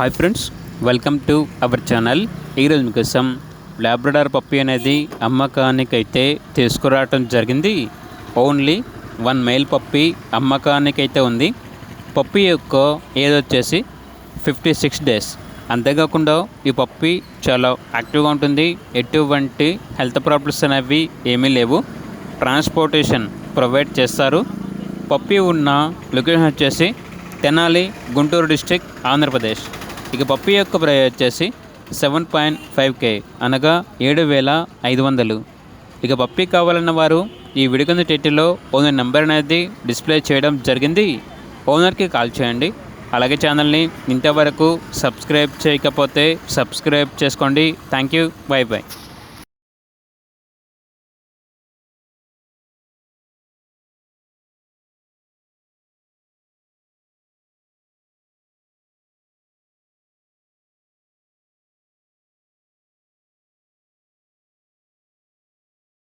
Hi friends, welcome to our channel. ఈరోజు మీకోసం Labrador పప్పి అనేది అమ్మకానికైతే తీసుకురావటం జరిగింది. ఓన్లీ 1 మేల్ పప్పి అమ్మకానికైతే ఉంది. పప్పి యొక్క ఏజ్ వచ్చేసి 56 డేస్. అంతేకాకుండా ఈ పప్పి చాలా యాక్టివ్గా ఉంటుంది. ఎటువంటి హెల్త్ ప్రాబ్లమ్స్ అనేవి ఏమీ లేవు. ట్రాన్స్పోర్టేషన్ ప్రొవైడ్ చేస్తారు. పప్పి ఉన్న లొకేషన్ వచ్చేసి తెనాలి, గుంటూరు డిస్ట్రిక్ట్, ఆంధ్రప్రదేశ్. ఇక పప్పి యొక్క ప్రైస్ వచ్చేసి 7.5K అనగా 7,500. ఇక పప్పి కావాలన్న వారు ఈ వీడియో కింద టైటిల్లో ఓనర్ నెంబర్ అనేది డిస్ప్లే చేయడం జరిగింది. ఓనర్కి కాల్ చేయండి. అలాగే ఛానల్ని ఇంతవరకు సబ్స్క్రైబ్ చేయకపోతే సబ్స్క్రైబ్ చేసుకోండి. Thank you. By by.